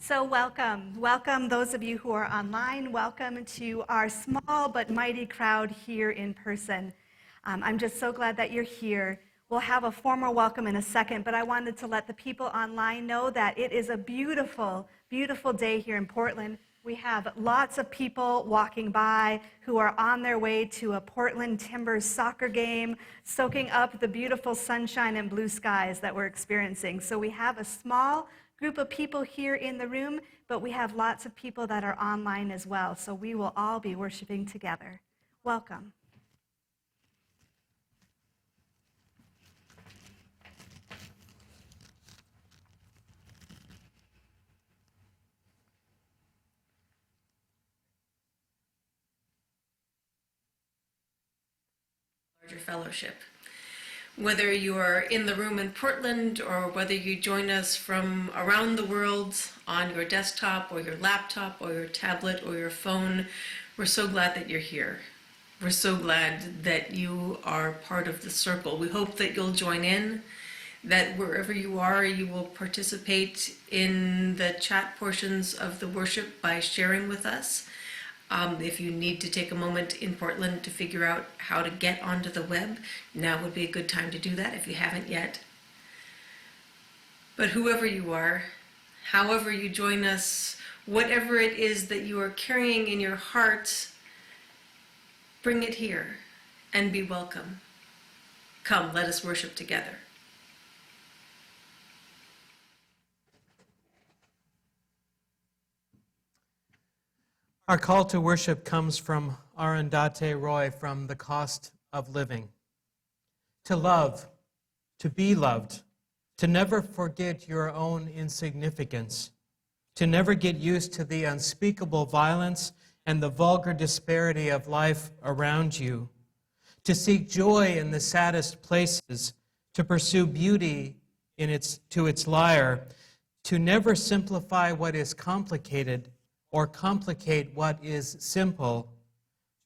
So welcome those of you who are online. Welcome to our small but mighty crowd here in person. I'm just so glad that you're here. We'll have a formal welcome in a second, but I wanted to let the people online know that it is a beautiful, beautiful day here in Portland. We have lots of people walking by who are on their way to a Portland Timbers soccer game, soaking up the beautiful sunshine and blue skies that we're experiencing. So we have a small group of people here in the room, but we have lots of people that are online as well. So we will all be worshiping together. Welcome. Larger fellowship. Whether you are in the room in Portland or whether you join us from around the world on your desktop or your laptop or your tablet or your phone, we're so glad that you're here. We're so glad that you are part of the circle. We hope that you'll join in, that wherever you are, you will participate in the chat portions of the worship by sharing with us. If you need to take a moment in Portland to figure out how to get onto the web, now would be a good time to do that if you haven't yet. But whoever you are, however you join us, whatever it is that you are carrying in your heart, bring it here and be welcome. Come, let us worship together. Our call to worship comes from Arundhati Roy from The Cost of Living. To love, to be loved, to never forget your own insignificance, to never get used to the unspeakable violence and the vulgar disparity of life around you, to seek joy in the saddest places, to pursue beauty to its lyre, to never simplify what is complicated or complicate what is simple,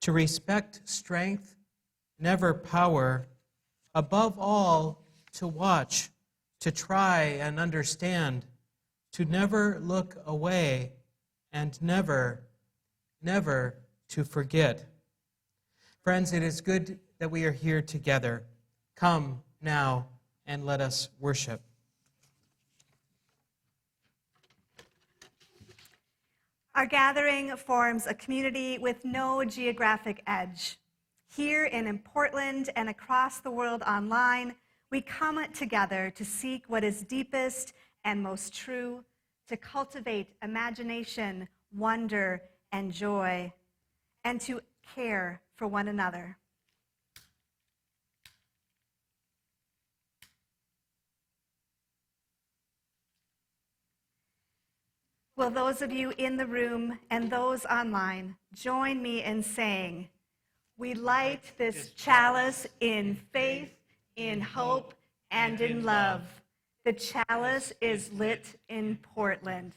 to respect strength, never power, above all, to watch, to try and understand, to never look away, and never, never to forget. Friends, it is good that we are here together. Come now and let us worship. Our gathering forms a community with no geographic edge. Here in Portland and across the world online, we come together to seek what is deepest and most true, to cultivate imagination, wonder, and joy, and to care for one another. Will those of you in the room and those online join me in saying, we light this chalice in faith, in hope, and in love. The chalice is lit in Portland.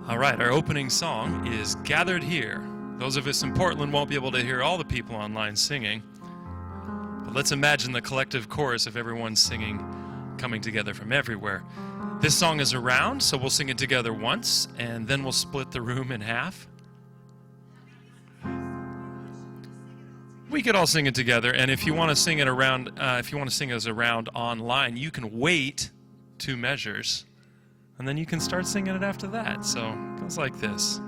All right, our opening song is Gathered Here. Those of us in Portland won't be able to hear all the people online singing, but let's imagine the collective chorus of everyone singing, coming together from everywhere. This song is around, so we'll sing it together once, and then we'll split the room in half. We could all sing it together, and if you want to sing it around, if you want to sing us around online, you can wait 2 measures. And then you can start singing it after that. So it goes like this.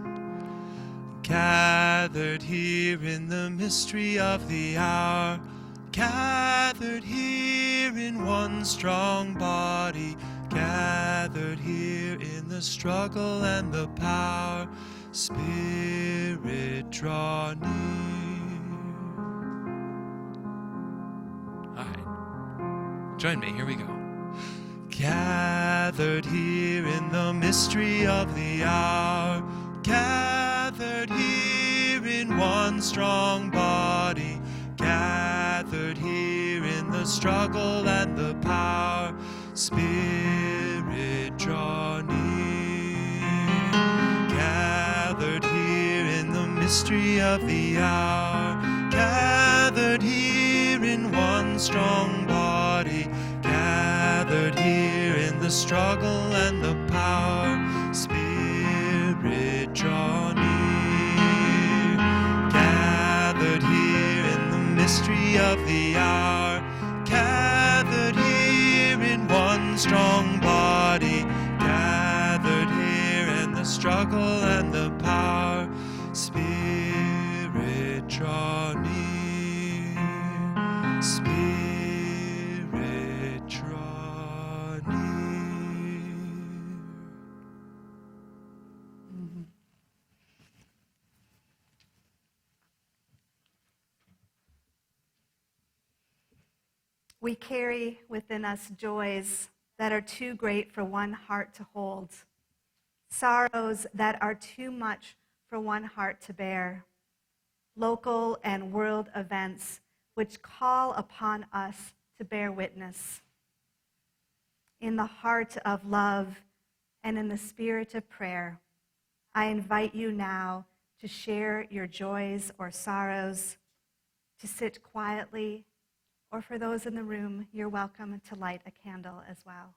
Gathered here in the mystery of the hour, gathered here in one strong body, gathered here in the struggle and the power. Spirit, draw near. All right. Join me. Here we go. Gathered here in the mystery of the hour, gathered here in one strong body, gathered here in the struggle and the power. Spirit, draw near. Gathered here in the mystery of the hour, gathered here in one strong body, gathered here in the struggle and the power. Spirit, draw near. Gathered here in the mystery of the hour, gathered here in one strong body, gathered here in the struggle and the power. Spirit, draw near. Spirit, draw near. We carry within us joys that are too great for one heart to hold, sorrows that are too much for one heart to bear, local and world events which call upon us to bear witness. In the heart of love and in the spirit of prayer, I invite you now to share your joys or sorrows, to sit quietly, or for those in the room, you're welcome to light a candle as well.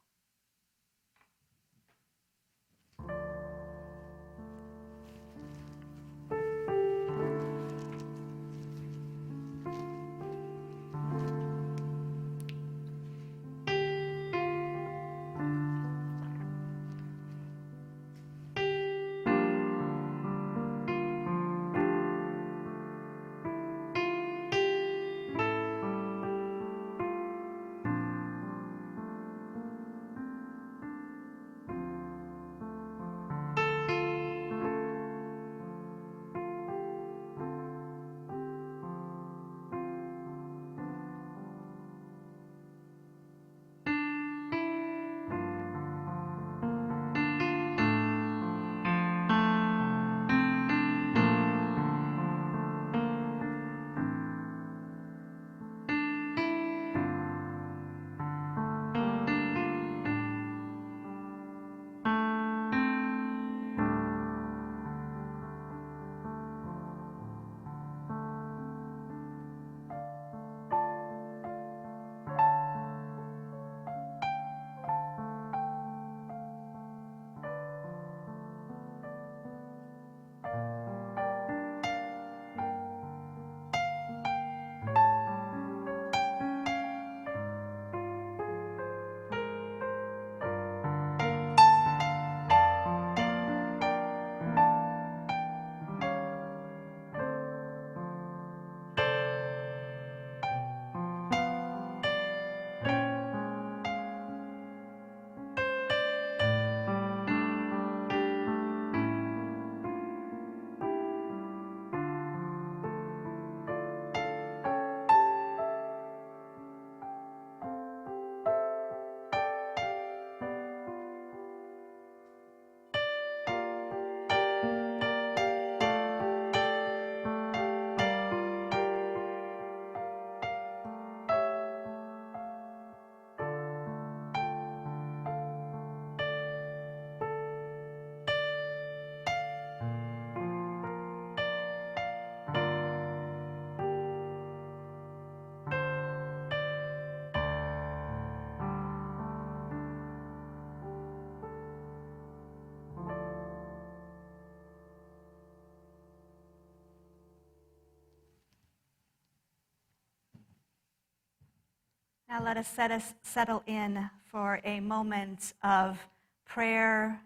Now let us settle in for a moment of prayer,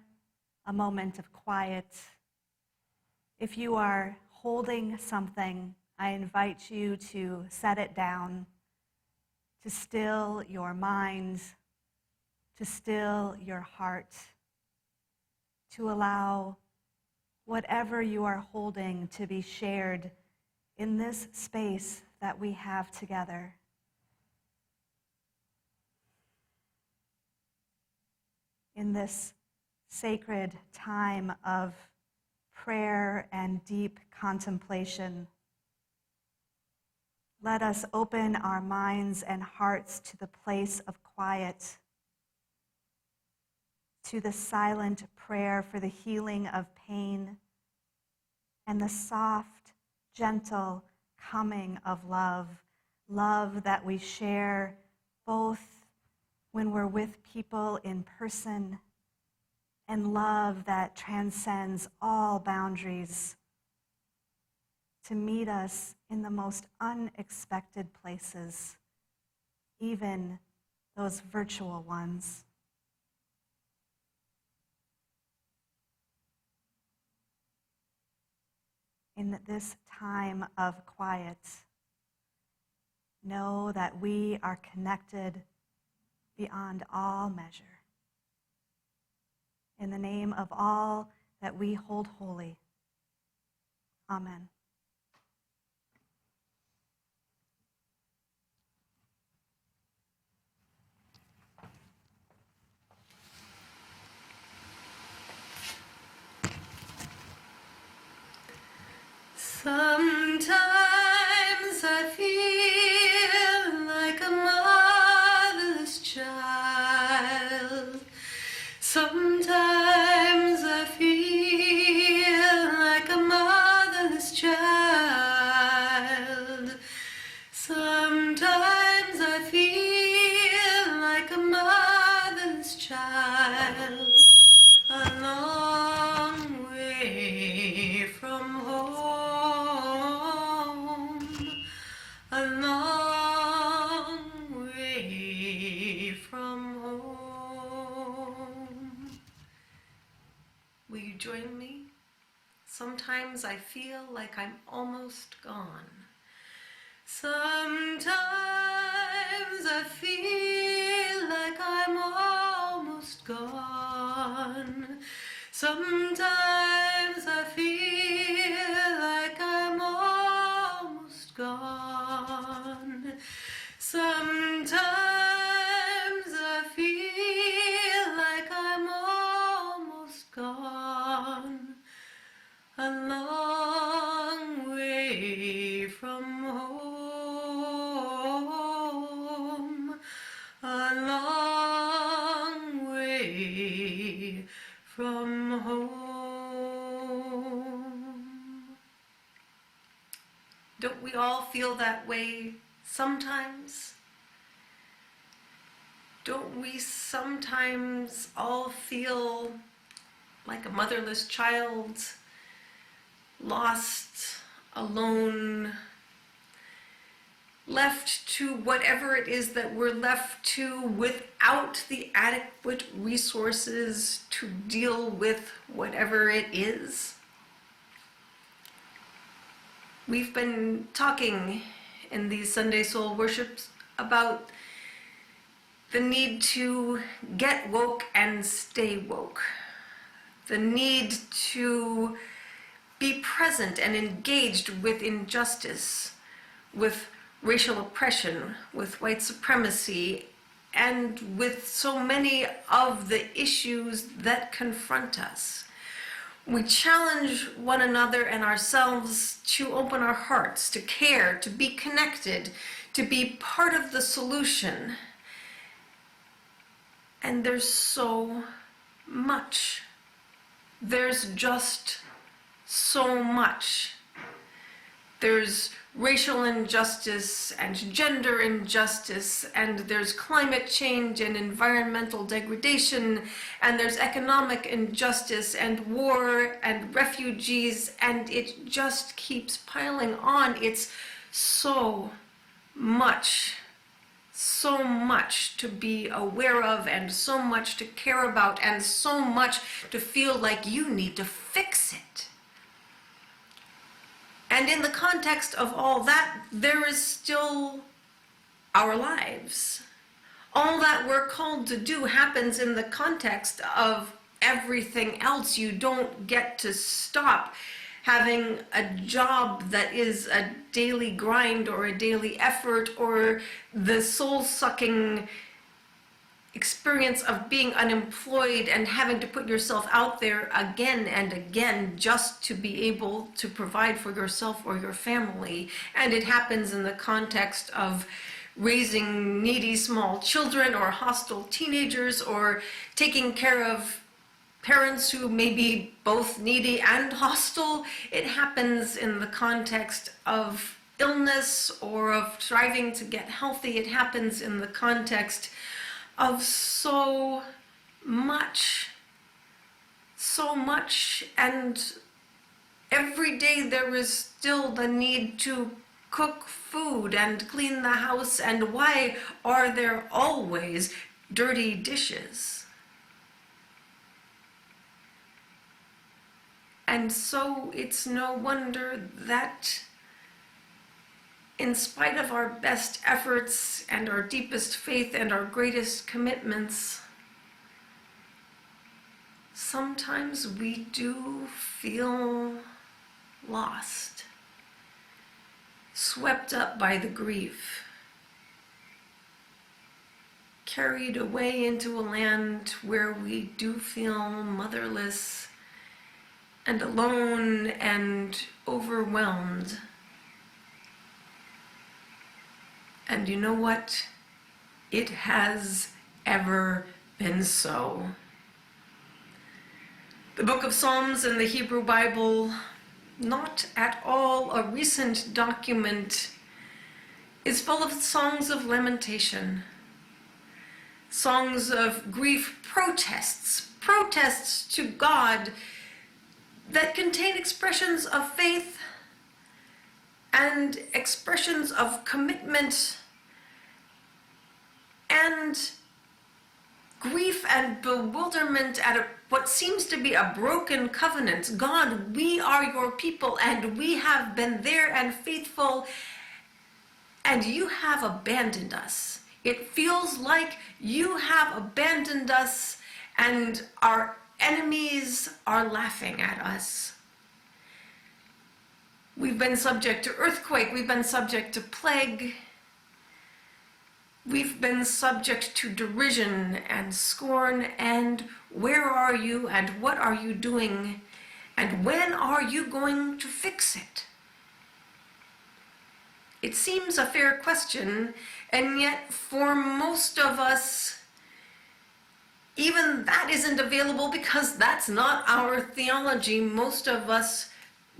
a moment of quiet. If you are holding something, I invite you to set it down to still your mind, to still your heart, to allow whatever you are holding to be shared in this space that we have together. In this sacred time of prayer and deep contemplation, let us open our minds and hearts to the place of quiet, to the silent prayer for the healing of pain, and the soft, gentle coming of love, love that we share both when we're with people in person, and love that transcends all boundaries to meet us in the most unexpected places, even those virtual ones. In this time of quiet, know that we are connected beyond all measure. In the name of all that we hold holy. Amen. Sometimes I feel like a motherless child. Sometimes I feel like a motherless child. Sometimes I feel like a motherless child. A long way from home. A long way from home. Will you join me? Sometimes I feel like I'm almost gone. Sometimes I feel like I'm almost gone. Sometimes I feel like I'm almost gone. Sometimes I feel like I'm almost gone. A long way from home. A long way from home. Don't we all feel that way sometimes? Don't we sometimes all feel like a motherless child, lost, alone, left to whatever it is that we're left to without the adequate resources to deal with whatever it is? We've been talking in these Sunday Soul Worships about the need to get woke and stay woke. The need to be present and engaged with injustice, with racial oppression, with white supremacy, and with so many of the issues that confront us. We challenge one another and ourselves to open our hearts, to care, to be connected, to be part of the solution. And there's so much. There's just so much. There's racial injustice and gender injustice, and there's climate change and environmental degradation, and there's economic injustice and war and refugees, and it just keeps piling on. It's so much to be aware of, and so much to care about, and so much to feel like you need to fix it. And in the context of all that, there is still our lives. All that we're called to do happens in the context of everything else. You don't get to stop having a job that is a daily grind or a daily effort or the soul-sucking experience of being unemployed and having to put yourself out there again and again just to be able to provide for yourself or your family. And it happens in the context of raising needy small children or hostile teenagers or taking care of parents who may be both needy and hostile. It happens in the context of illness or of striving to get healthy. It happens in the context of so much, and every day there is still the need to cook food and clean the house, and why are there always dirty dishes? And so it's no wonder that in spite of our best efforts and our deepest faith and our greatest commitments, sometimes we do feel lost, swept up by the grief, carried away into a land where we do feel motherless and alone and overwhelmed. And you know what? It has ever been so. The book of Psalms in the Hebrew Bible, not at all a recent document, is full of songs of lamentation, songs of grief, protests to God that contain expressions of faith and expressions of commitment and grief and bewilderment at what seems to be a broken covenant. God, we are your people and we have been there and faithful, and you have abandoned us. It feels like you have abandoned us and our enemies are laughing at us. We've been subject to earthquake, we've been subject to plague, we've been subject to derision and scorn, and where are you and what are you doing and when are you going to fix it? It seems a fair question, and yet for most of us, even that isn't available because that's not our theology. Most of us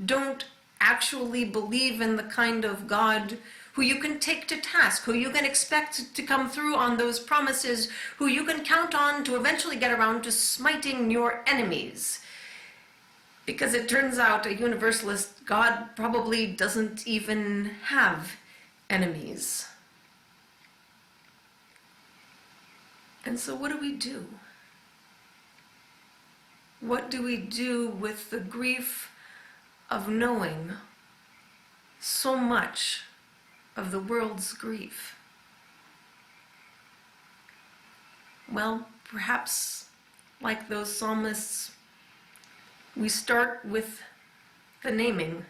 don't actually believe in the kind of God who you can take to task, who you can expect to come through on those promises, who you can count on to eventually get around to smiting your enemies. Because it turns out a universalist God probably doesn't even have enemies. And so what do we do? What do we do with the grief of knowing so much of the world's grief? Well, perhaps like those psalmists, we start with the naming,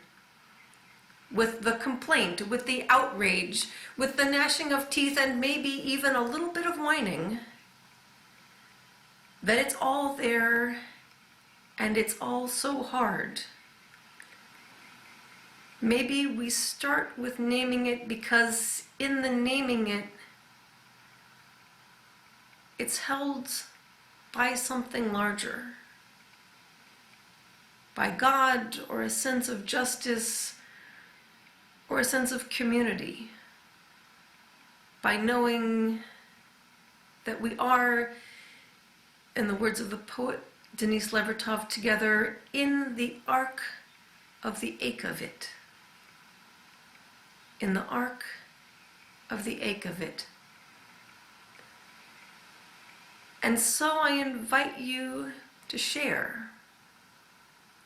with the complaint, with the outrage, with the gnashing of teeth, and maybe even a little bit of whining, that it's all there and it's all so hard. Maybe we start with naming it because in the naming it, it's held by something larger, by God or a sense of justice or a sense of community, by knowing that we are, in the words of the poet Denise Levertov, together in the ark of the ache of it. In the ark of the ache of it. And so I invite you to share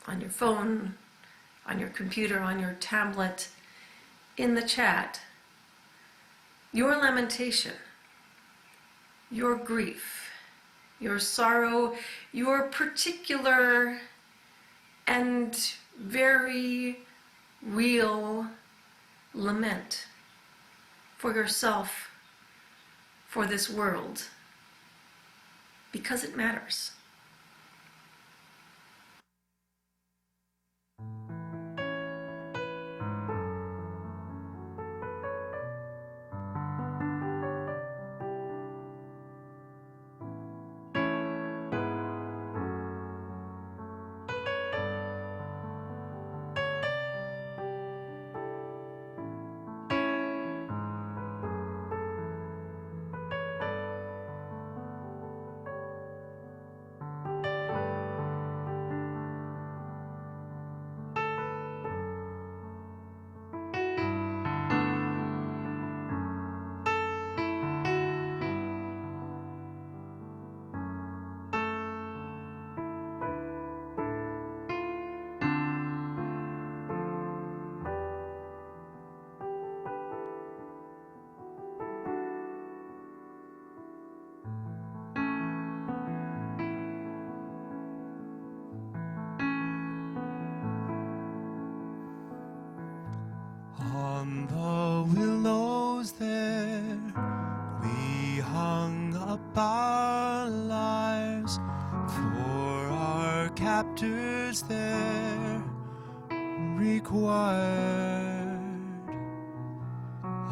on your phone, on your computer, on your tablet, in the chat, your lamentation, your grief, your sorrow, your particular and very real lament for yourself, for this world, because it matters. On the willows there we hung up our lives, for our captors there required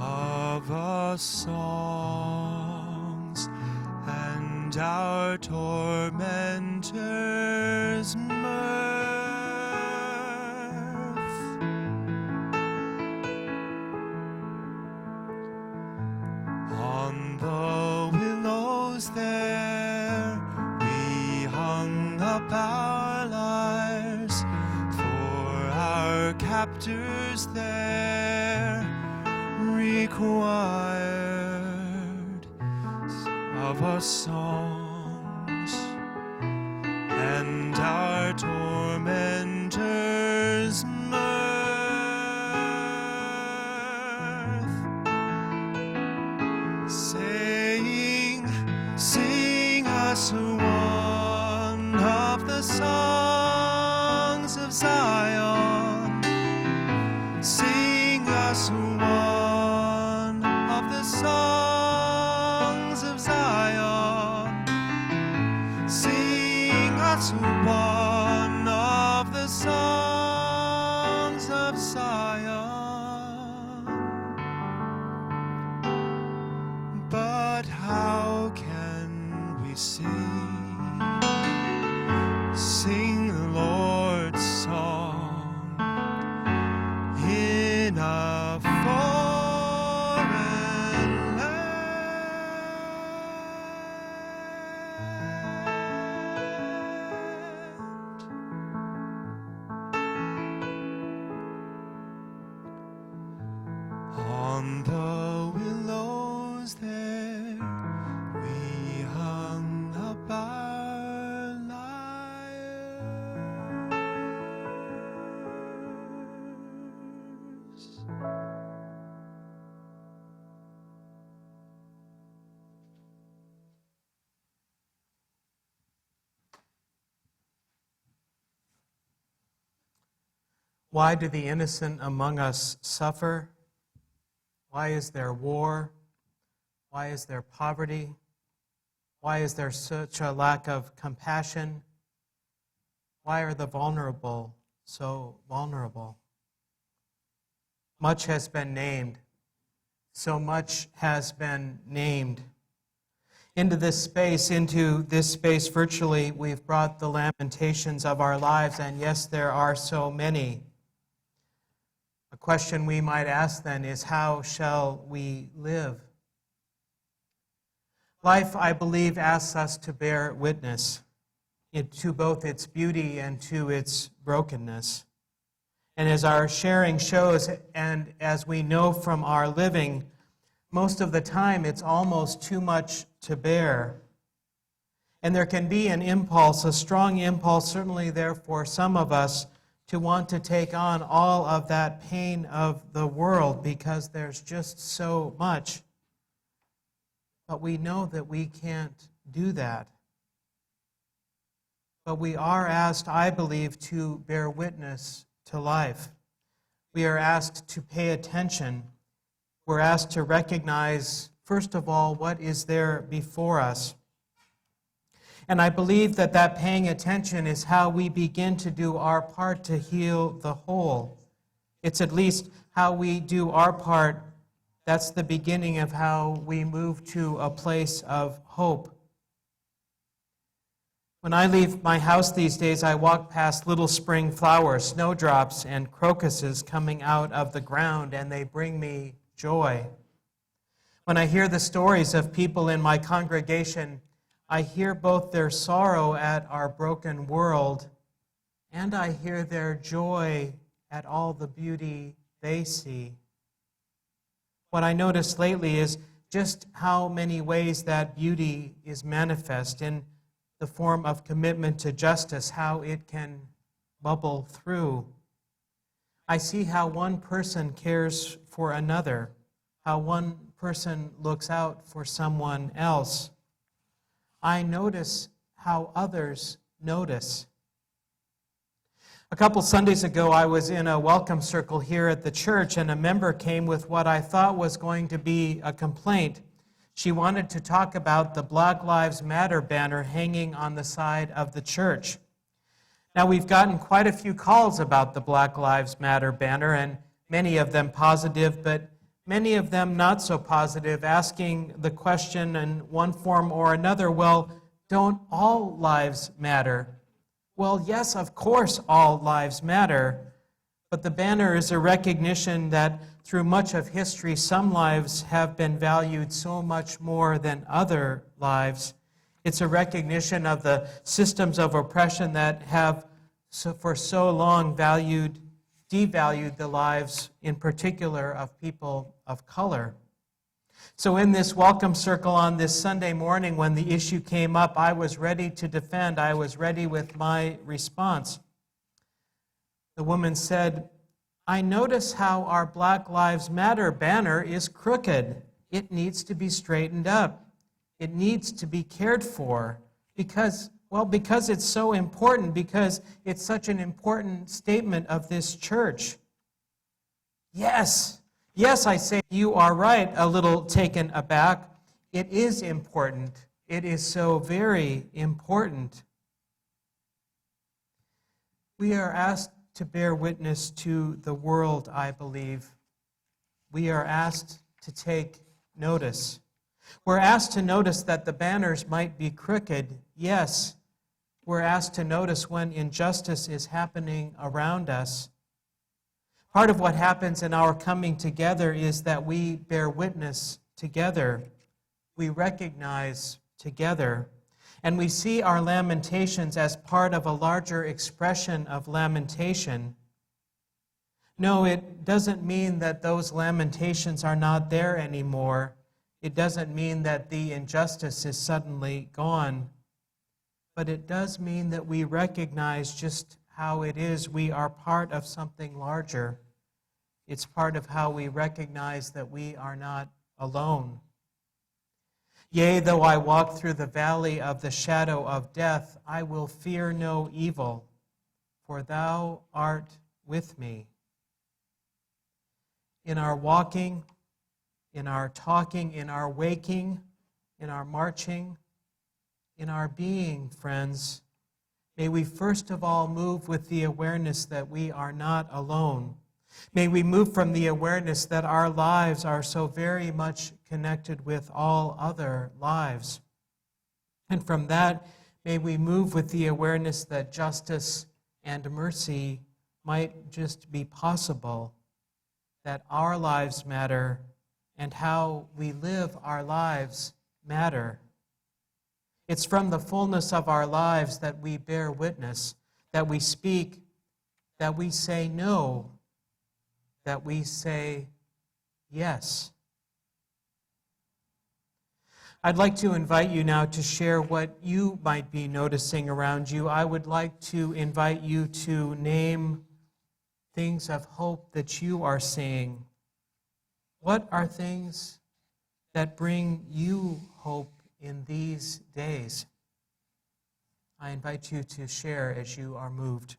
of us songs, and our tormentors mirth. On the willows there we hung up our lyres, for our captors there required of us songs, and our tormentors mirth. Saying, sing us one of the songs of Zion. Sing us one of the songs of Zion. Sing us one of the songs of Zion. But how can we sing the Lord's song in a foreign land? On the willows there we hung up our lyres. Why do the innocent among us suffer? Why is there war? Why is there poverty? Why is there such a lack of compassion? Why are the vulnerable so vulnerable? Much has been named. So much has been named. Into this space virtually, we've brought the lamentations of our lives, and yes, there are so many. A question we might ask then is, how shall we live? Life, I believe, asks us to bear witness to both its beauty and to its brokenness. And as our sharing shows, and as we know from our living, most of the time it's almost too much to bear. And there can be an impulse, a strong impulse, certainly there for some of us, to want to take on all of that pain of the world because there's just so much. but we know that we can't do that. But we are asked, I believe, to bear witness to life. We are asked to pay attention. We're asked to recognize, first of all, what is there before us. And I believe that that paying attention is how we begin to do our part to heal the whole. It's at least how we do our part. That's the beginning of how we move to a place of hope. When I leave my house these days, I walk past little spring flowers, snowdrops, and crocuses coming out of the ground, and they bring me joy. When I hear the stories of people in my congregation, I hear both their sorrow at our broken world, and I hear their joy at all the beauty they see. What I noticed lately is just how many ways that beauty is manifest in the form of commitment to justice, how it can bubble through. I see how one person cares for another, how one person looks out for someone else. I notice how others notice. A couple Sundays ago, I was in a welcome circle here at the church, and a member came with what I thought was going to be a complaint. She wanted to talk about the Black Lives Matter banner hanging on the side of the church. Now, we've gotten quite a few calls about the Black Lives Matter banner, and many of them positive, but many of them not so positive, asking the question in one form or another, well, don't all lives matter? Well, yes, of course, all lives matter, but the banner is a recognition that through much of history, some lives have been valued so much more than other lives. It's a recognition of the systems of oppression that have for so long devalued the lives, in particular, of people of color. So in this welcome circle on this Sunday morning, when the issue came up, I was ready to defend. I was ready with my response. The woman said, I notice how our Black Lives Matter banner is crooked. It needs to be straightened up. It needs to be cared for because it's so important, because it's such an important statement of this church. Yes, I say, you are right, a little taken aback. It is important. It is so very important. We are asked to bear witness to the world, I believe. We are asked to take notice. We're asked to notice that the banners might be crooked. Yes, we're asked to notice when injustice is happening around us. Part of what happens in our coming together is that we bear witness together. We recognize together. And we see our lamentations as part of a larger expression of lamentation. No, it doesn't mean that those lamentations are not there anymore. It doesn't mean that the injustice is suddenly gone. But it does mean that we recognize just how it is we are part of something larger. It's part of how we recognize that we are not alone. Yea, though I walk through the valley of the shadow of death, I will fear no evil, for thou art with me. In our walking, in our talking, in our waking, in our marching, in our being, friends, may we first of all move with the awareness that we are not alone. May we move from the awareness that our lives are so very much connected with all other lives. And from that, may we move with the awareness that justice and mercy might just be possible, that our lives matter, and how we live our lives matter. It's from the fullness of our lives that we bear witness, that we speak, that we say no, that we say yes. I'd like to invite you now to share what you might be noticing around you. I would like to invite you to name things of hope that you are seeing. What are things that bring you hope in these days. I invite you to share as you are moved.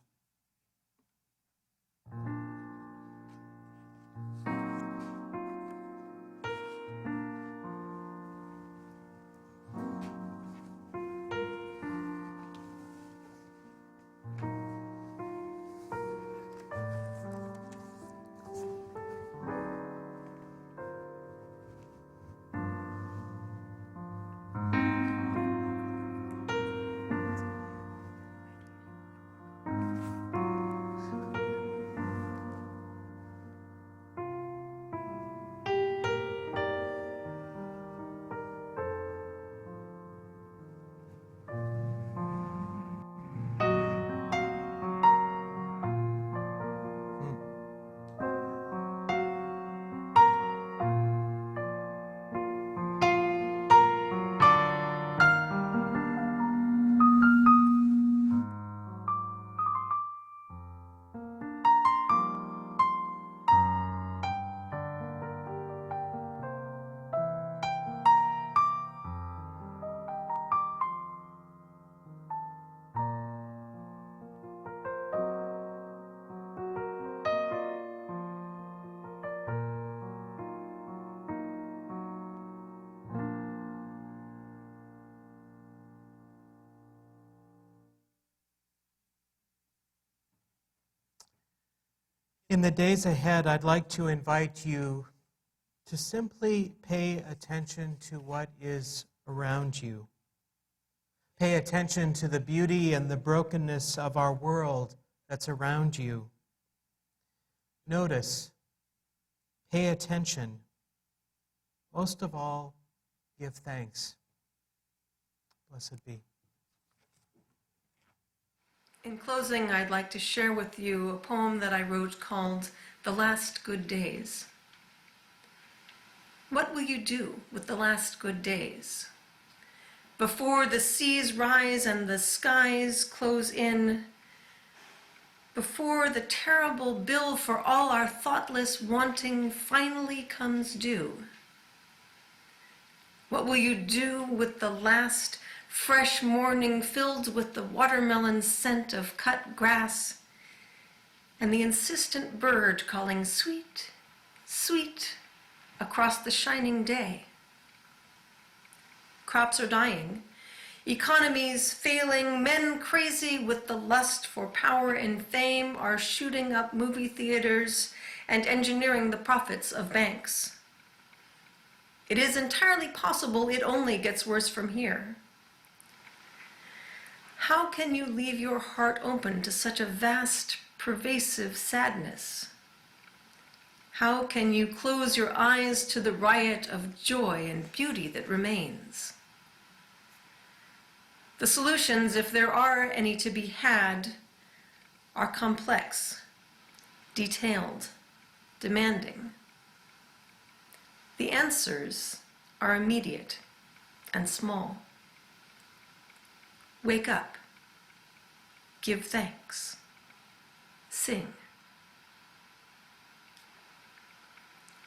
In the days ahead, I'd like to invite you to simply pay attention to what is around you. Pay attention to the beauty and the brokenness of our world that's around you. Notice, pay attention. Most of all, give thanks. Blessed be. In closing, I'd like to share with you a poem that I wrote called The Last Good Days. What will you do with the last good days? Before the seas rise and the skies close in, before the terrible bill for all our thoughtless wanting finally comes due, what will you do with the last fresh morning filled with the watermelon scent of cut grass and the insistent bird calling sweet, sweet across the shining day? Crops are dying, economies failing, men crazy with the lust for power and fame are shooting up movie theaters and engineering the profits of banks. It is entirely possible it only gets worse from here. How can you leave your heart open to such a vast, pervasive sadness? How can you close your eyes to the riot of joy and beauty that remains? The solutions, if there are any to be had, are complex, detailed, demanding. The answers are immediate and small. Wake up, give thanks, sing.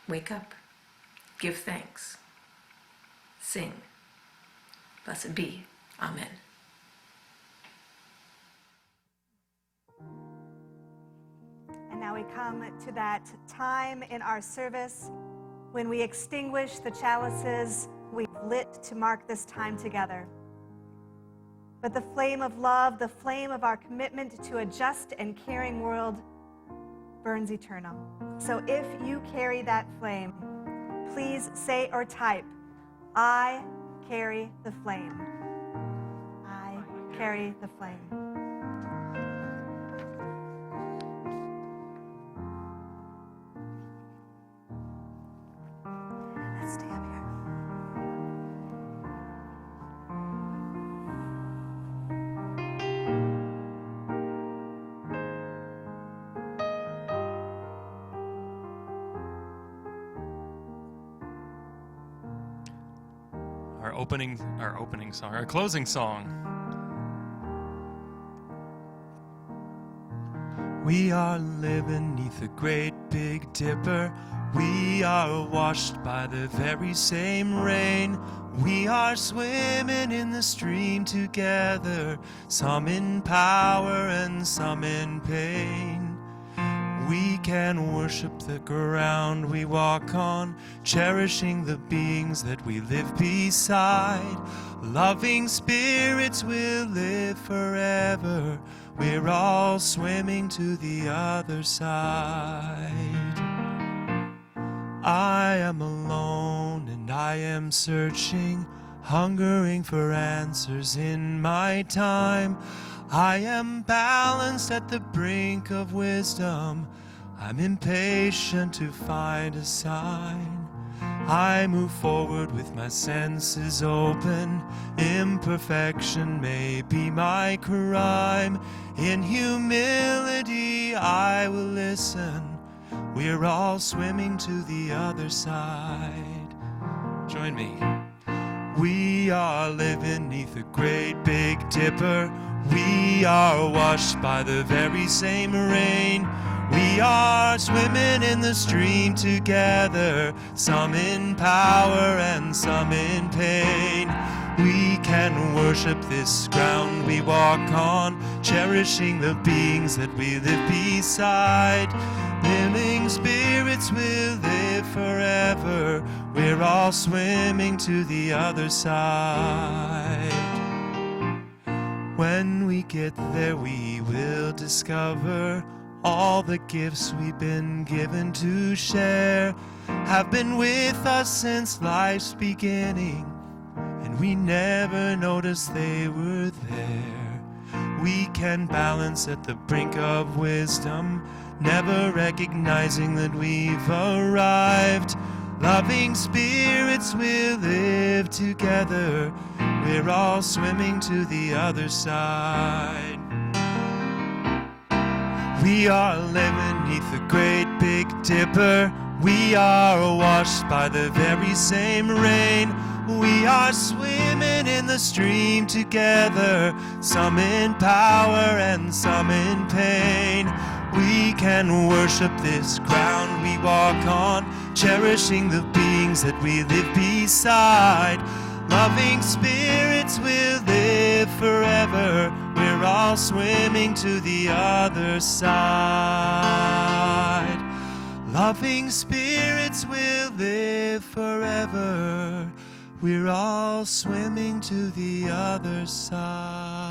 Wake up, give thanks, sing. Blessed be. Amen. And now we come to that time in our service when we extinguish the chalices we've lit to mark this time together. But the flame of love, the flame of our commitment to a just and caring world burns eternal. So if you carry that flame, please say or type, I carry the flame. I carry the flame. Let's stay up here. Our closing song. We are living neath the great Big Dipper. We are washed by the very same rain. We are swimming in the stream together, some in power and some in pain. We can worship the ground we walk on, cherishing the beings that we live beside. Loving spirits will live forever. We're all swimming to the other side. I am alone and I am searching, hungering for answers in my time. I am balanced at the brink of wisdom. I'm impatient to find a sign. I move forward with my senses open. Imperfection may be my crime. In humility I will listen. We're all swimming to the other side. Join me. We are living neath the great Big Dipper. We are washed by the very same rain. We are swimming in the stream together, some in power and some in pain. We can worship this ground we walk on, cherishing the beings that we live beside. Living spirits will live forever. We're all swimming to the other side. When we get there, we will discover all the gifts we've been given to share have been with us since life's beginning, and we never noticed they were there. We can balance at the brink of wisdom, never recognizing that we've arrived. Loving spirits will live together. We're all swimming to the other side. We are living neath the great Big Dipper. We are washed by the very same rain. We are swimming in the stream together, some in power and some in pain. We can worship this ground we walk on, cherishing the beings that we live beside. Loving spirits will live forever. We're all swimming to the other side. Loving spirits will live forever. We're all swimming to the other side.